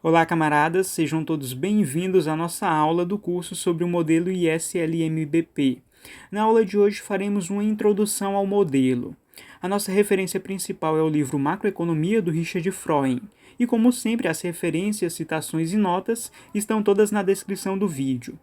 Olá, camaradas, sejam todos bem-vindos à nossa aula do curso sobre o modelo ISLM-BP. Na aula de hoje faremos uma introdução ao modelo. A nossa referência principal é o livro Macroeconomia, do Richard Freund, e como sempre as referências, citações e notas estão todas na descrição do vídeo.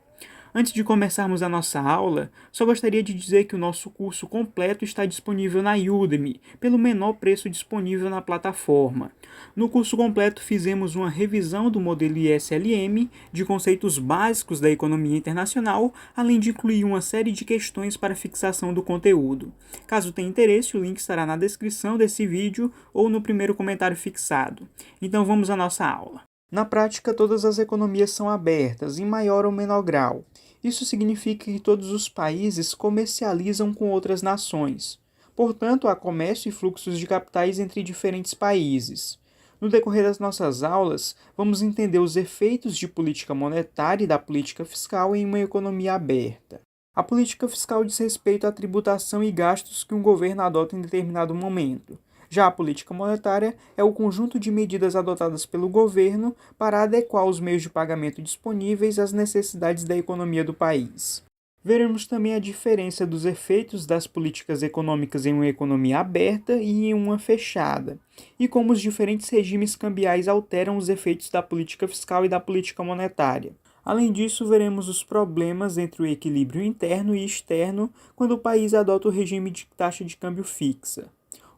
Antes de começarmos a nossa aula, só gostaria de dizer que o nosso curso completo está disponível na Udemy, pelo menor preço disponível na plataforma. No curso completo fizemos uma revisão do modelo ISLM, de conceitos básicos da economia internacional, além de incluir uma série de questões para fixação do conteúdo. Caso tenha interesse, o link estará na descrição desse vídeo ou no primeiro comentário fixado. Então vamos à nossa aula. Na prática, todas as economias são abertas, em maior ou menor grau. Isso significa que todos os países comercializam com outras nações. Portanto, há comércio e fluxos de capitais entre diferentes países. No decorrer das nossas aulas, vamos entender os efeitos de política monetária e da política fiscal em uma economia aberta. A política fiscal diz respeito à tributação e gastos que um governo adota em determinado momento. Já a política monetária é o conjunto de medidas adotadas pelo governo para adequar os meios de pagamento disponíveis às necessidades da economia do país. Veremos também a diferença dos efeitos das políticas econômicas em uma economia aberta e em uma fechada, e como os diferentes regimes cambiais alteram os efeitos da política fiscal e da política monetária. Além disso, veremos os problemas entre o equilíbrio interno e externo quando o país adota o regime de taxa de câmbio fixa.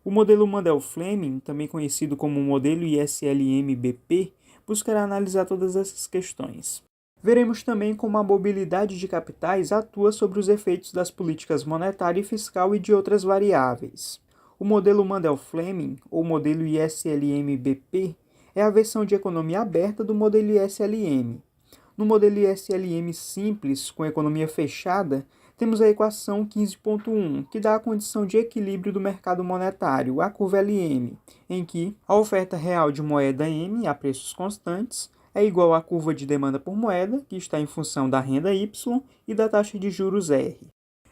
O modelo Mundell-Fleming, também conhecido como modelo ISLM-BP, buscará analisar todas essas questões. Veremos também como a mobilidade de capitais atua sobre os efeitos das políticas monetária e fiscal e de outras variáveis. O modelo Mundell-Fleming, ou modelo ISLM-BP, é a versão de economia aberta do modelo ISLM. No modelo ISLM simples, com economia fechada, temos a equação 15.1, que dá a condição de equilíbrio do mercado monetário, a curva LM, em que a oferta real de moeda M, a preços constantes, é igual à curva de demanda por moeda, que está em função da renda Y e da taxa de juros R.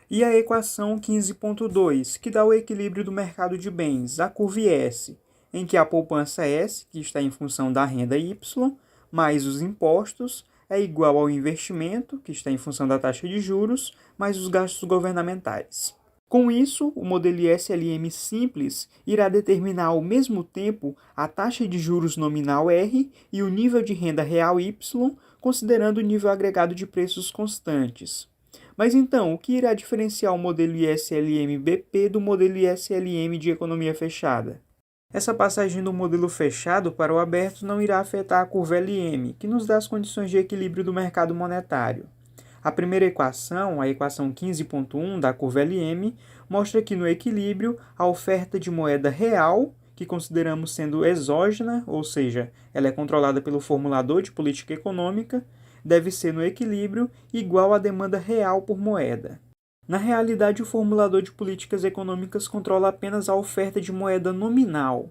E a equação 15.2, que dá o equilíbrio do mercado de bens, a curva S, em que a poupança S, que está em função da renda Y, mais os impostos, é igual ao investimento, que está em função da taxa de juros, mais os gastos governamentais. Com isso, o modelo ISLM simples irá determinar ao mesmo tempo a taxa de juros nominal R e o nível de renda real Y, considerando o nível agregado de preços constantes. Mas então, o que irá diferenciar o modelo ISLM-BP do modelo ISLM de economia fechada? Essa passagem do modelo fechado para o aberto não irá afetar a curva LM, que nos dá as condições de equilíbrio do mercado monetário. A primeira equação, a equação 15.1 da curva LM, mostra que no equilíbrio a oferta de moeda real, que consideramos sendo exógena, ou seja, ela é controlada pelo formulador de política econômica, deve ser no equilíbrio igual à demanda real por moeda. Na realidade, o formulador de políticas econômicas controla apenas a oferta de moeda nominal,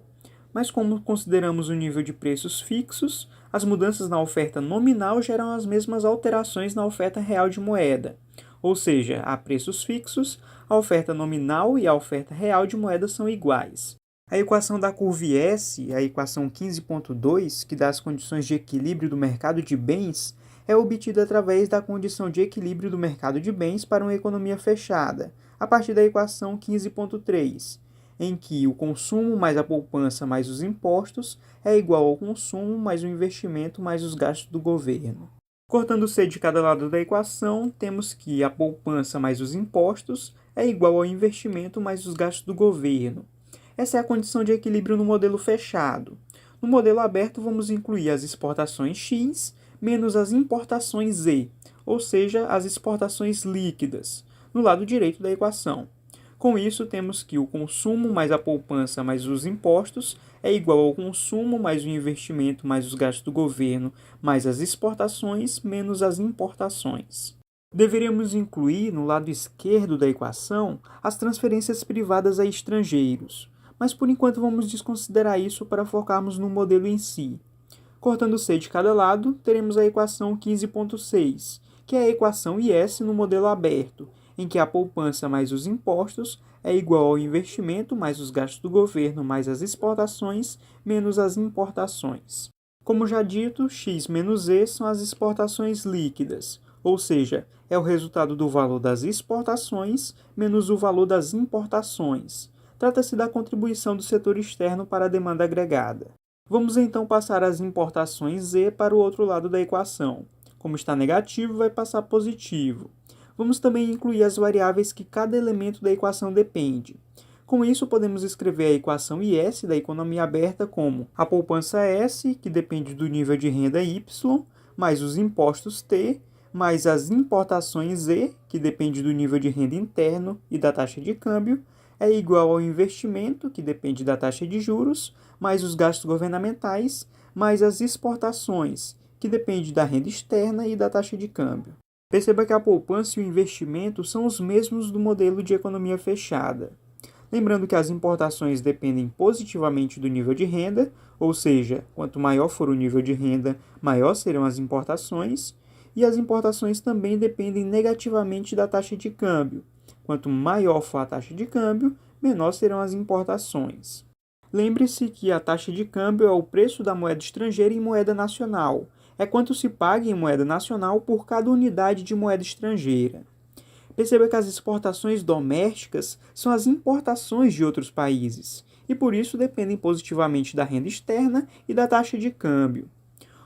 mas como consideramos o nível de preços fixos, as mudanças na oferta nominal geram as mesmas alterações na oferta real de moeda, ou seja, a preços fixos, a oferta nominal e a oferta real de moeda são iguais. A equação da curva S, a equação 15.2, que dá as condições de equilíbrio do mercado de bens, é obtida através da condição de equilíbrio do mercado de bens para uma economia fechada, a partir da equação 15.3, em que o consumo mais a poupança mais os impostos é igual ao consumo mais o investimento mais os gastos do governo. Cortando C de cada lado da equação, temos que a poupança mais os impostos é igual ao investimento mais os gastos do governo. Essa é a condição de equilíbrio no modelo fechado. No modelo aberto, vamos incluir as exportações X menos as importações Z, ou seja, as exportações líquidas, no lado direito da equação. Com isso, temos que o consumo mais a poupança mais os impostos é igual ao consumo mais o investimento mais os gastos do governo mais as exportações menos as importações. Deveríamos incluir, no lado esquerdo da equação, as transferências privadas a estrangeiros, mas por enquanto vamos desconsiderar isso para focarmos no modelo em si. Cortando C de cada lado, teremos a equação 15.6, que é a equação IS no modelo aberto, em que a poupança mais os impostos é igual ao investimento mais os gastos do governo mais as exportações menos as importações. Como já dito, x menos e são as exportações líquidas, ou seja, é o resultado do valor das exportações menos o valor das importações. Trata-se da contribuição do setor externo para a demanda agregada. Vamos então passar as importações e para o outro lado da equação. Como está negativo, vai passar positivo. Vamos também incluir as variáveis que cada elemento da equação depende. Com isso, podemos escrever a equação IS da economia aberta como a poupança S, que depende do nível de renda Y, mais os impostos T, mais as importações E, que depende do nível de renda interno e da taxa de câmbio, é igual ao investimento, que depende da taxa de juros, mais os gastos governamentais, mais as exportações, que depende da renda externa e da taxa de câmbio. Perceba que a poupança e o investimento são os mesmos do modelo de economia fechada. Lembrando que as importações dependem positivamente do nível de renda, ou seja, quanto maior for o nível de renda, maior serão as importações, e as importações também dependem negativamente da taxa de câmbio. Quanto maior for a taxa de câmbio, menor serão as importações. Lembre-se que a taxa de câmbio é o preço da moeda estrangeira em moeda nacional. É quanto se paga em moeda nacional por cada unidade de moeda estrangeira. Perceba que as exportações domésticas são as importações de outros países, e por isso dependem positivamente da renda externa e da taxa de câmbio.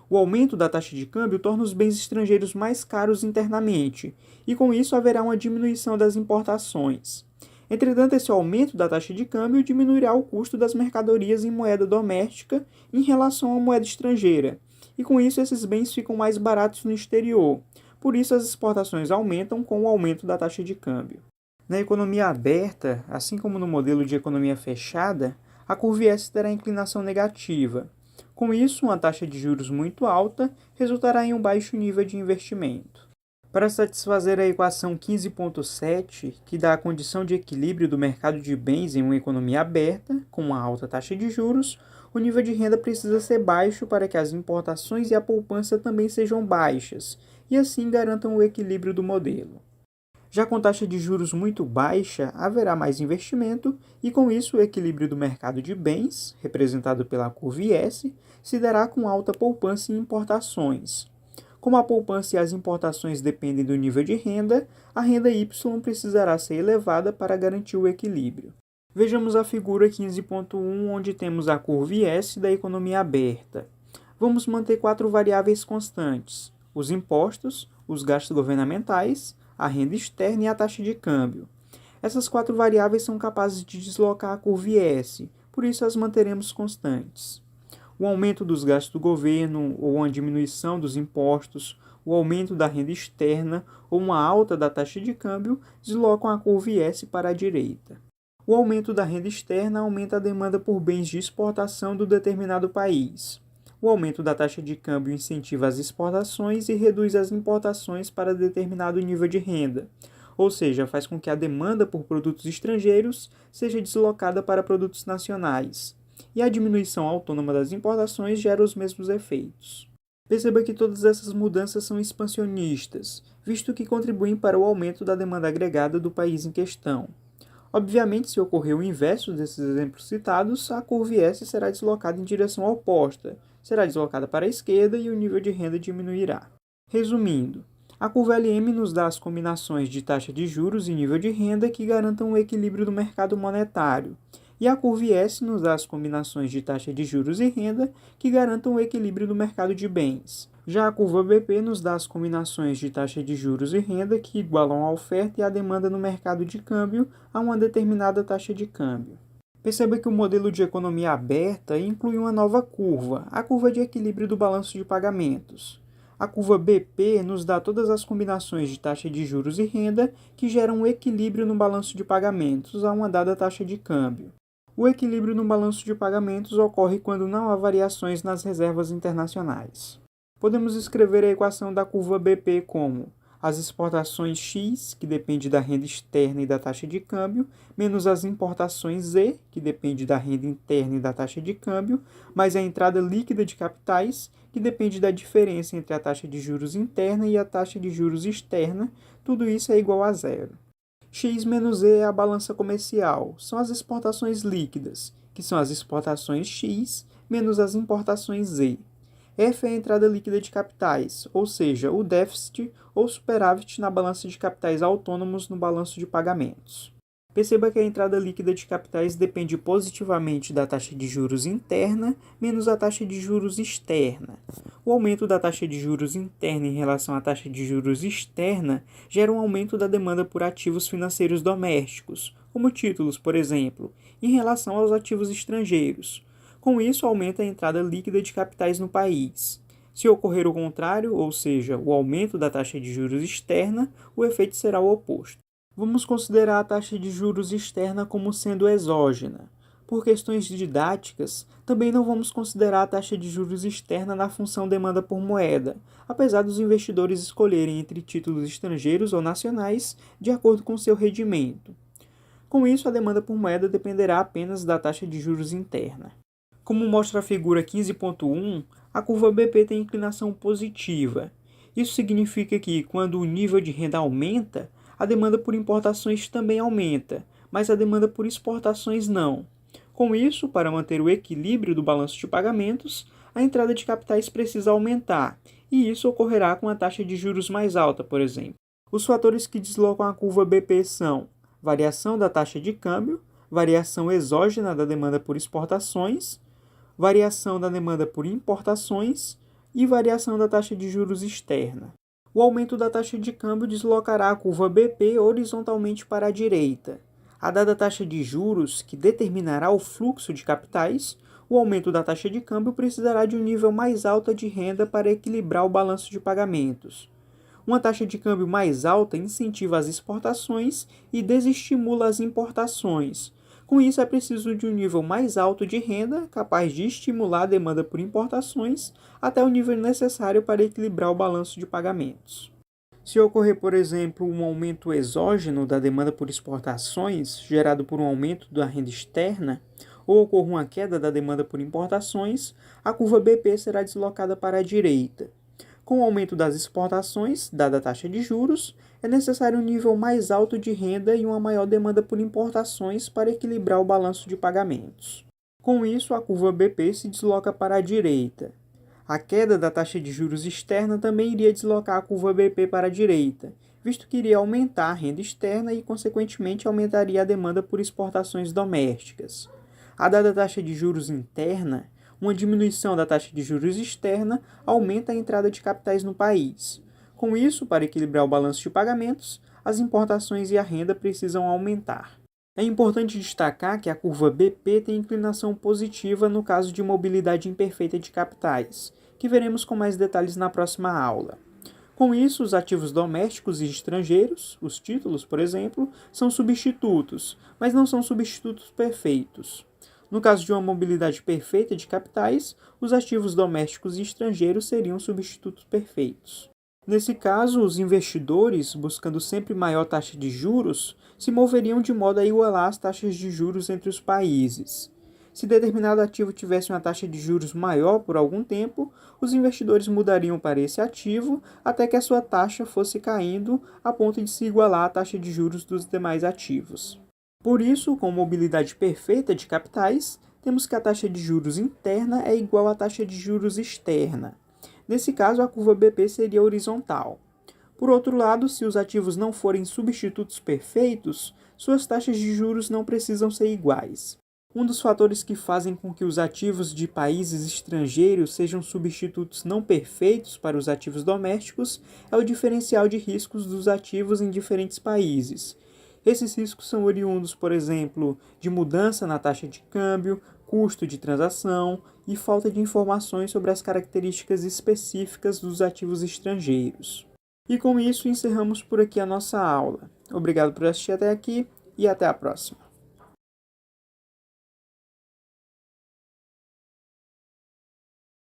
O aumento da taxa de câmbio torna os bens estrangeiros mais caros internamente, e com isso haverá uma diminuição das importações. Entretanto, esse aumento da taxa de câmbio diminuirá o custo das mercadorias em moeda doméstica em relação à moeda estrangeira, e com isso esses bens ficam mais baratos no exterior. Por isso, as exportações aumentam com o aumento da taxa de câmbio. Na economia aberta, assim como no modelo de economia fechada, a curva S terá inclinação negativa. Com isso, uma taxa de juros muito alta resultará em um baixo nível de investimento. Para satisfazer a equação 15.7, que dá a condição de equilíbrio do mercado de bens em uma economia aberta, com uma alta taxa de juros, o nível de renda precisa ser baixo para que as importações e a poupança também sejam baixas, e assim garantam o equilíbrio do modelo. Já com taxa de juros muito baixa, haverá mais investimento e, com isso, o equilíbrio do mercado de bens, representado pela curva IS, se dará com alta poupança e importações. Como a poupança e as importações dependem do nível de renda, a renda Y precisará ser elevada para garantir o equilíbrio. Vejamos a figura 15.1, onde temos a curva IS da economia aberta. Vamos manter 4 variáveis constantes: os impostos, os gastos governamentais, a renda externa e a taxa de câmbio. Essas 4 variáveis são capazes de deslocar a curva IS, por isso as manteremos constantes. O aumento dos gastos do governo ou uma diminuição dos impostos, o aumento da renda externa ou uma alta da taxa de câmbio deslocam a curva IS para a direita. O aumento da renda externa aumenta a demanda por bens de exportação do determinado país. O aumento da taxa de câmbio incentiva as exportações e reduz as importações para determinado nível de renda, ou seja, faz com que a demanda por produtos estrangeiros seja deslocada para produtos nacionais, e a diminuição autônoma das importações gera os mesmos efeitos. Perceba que todas essas mudanças são expansionistas, visto que contribuem para o aumento da demanda agregada do país em questão. Obviamente, se ocorrer o inverso desses exemplos citados, a curva S será deslocada em direção oposta, será deslocada para a esquerda e o nível de renda diminuirá. Resumindo, a curva LM nos dá as combinações de taxa de juros e nível de renda que garantam o equilíbrio do mercado monetário, e a curva S nos dá as combinações de taxa de juros e renda que garantam o equilíbrio do mercado de bens. Já a curva BP nos dá as combinações de taxa de juros e renda que igualam a oferta e a demanda no mercado de câmbio a uma determinada taxa de câmbio. Perceba que o modelo de economia aberta inclui uma nova curva, a curva de equilíbrio do balanço de pagamentos. A curva BP nos dá todas as combinações de taxa de juros e renda que geram um equilíbrio no balanço de pagamentos a uma dada taxa de câmbio. O equilíbrio no balanço de pagamentos ocorre quando não há variações nas reservas internacionais. Podemos escrever a equação da curva BP como as exportações X, que depende da renda externa e da taxa de câmbio, menos as importações Z, que depende da renda interna e da taxa de câmbio, mais a entrada líquida de capitais, que depende da diferença entre a taxa de juros interna e a taxa de juros externa, tudo isso é igual a zero. X menos E é a balança comercial, são as exportações líquidas, que são as exportações X menos as importações Z. F é a entrada líquida de capitais, ou seja, o déficit ou superávit na balança de capitais autônomos no balanço de pagamentos. Perceba que a entrada líquida de capitais depende positivamente da taxa de juros interna menos a taxa de juros externa. O aumento da taxa de juros interna em relação à taxa de juros externa gera um aumento da demanda por ativos financeiros domésticos, como títulos, por exemplo, em relação aos ativos estrangeiros. Com isso, aumenta a entrada líquida de capitais no país. Se ocorrer o contrário, ou seja, o aumento da taxa de juros externa, o efeito será o oposto. Vamos considerar a taxa de juros externa como sendo exógena. Por questões didáticas, também não vamos considerar a taxa de juros externa na função demanda por moeda, apesar dos investidores escolherem entre títulos estrangeiros ou nacionais de acordo com seu rendimento. Com isso, a demanda por moeda dependerá apenas da taxa de juros interna. Como mostra a figura 15.1, a curva BP tem inclinação positiva. Isso significa que, quando o nível de renda aumenta, a demanda por importações também aumenta, mas a demanda por exportações não. Com isso, para manter o equilíbrio do balanço de pagamentos, a entrada de capitais precisa aumentar, e isso ocorrerá com a taxa de juros mais alta, por exemplo. Os fatores que deslocam a curva BP são variação da taxa de câmbio, variação exógena da demanda por exportações, variação da demanda por importações e variação da taxa de juros externa. O aumento da taxa de câmbio deslocará a curva BP horizontalmente para a direita. A dada taxa de juros, que determinará o fluxo de capitais, o aumento da taxa de câmbio precisará de um nível mais alto de renda para equilibrar o balanço de pagamentos. Uma taxa de câmbio mais alta incentiva as exportações e desestimula as importações. Com isso, é preciso de um nível mais alto de renda, capaz de estimular a demanda por importações até o nível necessário para equilibrar o balanço de pagamentos. Se ocorrer, por exemplo, um aumento exógeno da demanda por exportações, gerado por um aumento da renda externa, ou ocorra uma queda da demanda por importações, a curva BP será deslocada para a direita. Com o aumento das exportações, dada a taxa de juros, é necessário um nível mais alto de renda e uma maior demanda por importações para equilibrar o balanço de pagamentos. Com isso, a curva BP se desloca para a direita. A queda da taxa de juros externa também iria deslocar a curva BP para a direita, visto que iria aumentar a renda externa e, consequentemente, aumentaria a demanda por exportações domésticas. A dada taxa de juros interna, uma diminuição da taxa de juros externa aumenta a entrada de capitais no país. Com isso, para equilibrar o balanço de pagamentos, as importações e a renda precisam aumentar. É importante destacar que a curva BP tem inclinação positiva no caso de mobilidade imperfeita de capitais, que veremos com mais detalhes na próxima aula. Com isso, os ativos domésticos e estrangeiros, os títulos, por exemplo, são substitutos, mas não são substitutos perfeitos. No caso de uma mobilidade perfeita de capitais, os ativos domésticos e estrangeiros seriam substitutos perfeitos. Nesse caso, os investidores, buscando sempre maior taxa de juros, se moveriam de modo a igualar as taxas de juros entre os países. Se determinado ativo tivesse uma taxa de juros maior por algum tempo, os investidores mudariam para esse ativo até que a sua taxa fosse caindo a ponto de se igualar à taxa de juros dos demais ativos. Por isso, com mobilidade perfeita de capitais, temos que a taxa de juros interna é igual à taxa de juros externa. Nesse caso, a curva BP seria horizontal. Por outro lado, se os ativos não forem substitutos perfeitos, suas taxas de juros não precisam ser iguais. Um dos fatores que fazem com que os ativos de países estrangeiros sejam substitutos não perfeitos para os ativos domésticos é o diferencial de riscos dos ativos em diferentes países. Esses riscos são oriundos, por exemplo, de mudança na taxa de câmbio, custo de transação e falta de informações sobre as características específicas dos ativos estrangeiros. E com isso encerramos por aqui a nossa aula. Obrigado por assistir até aqui e até a próxima.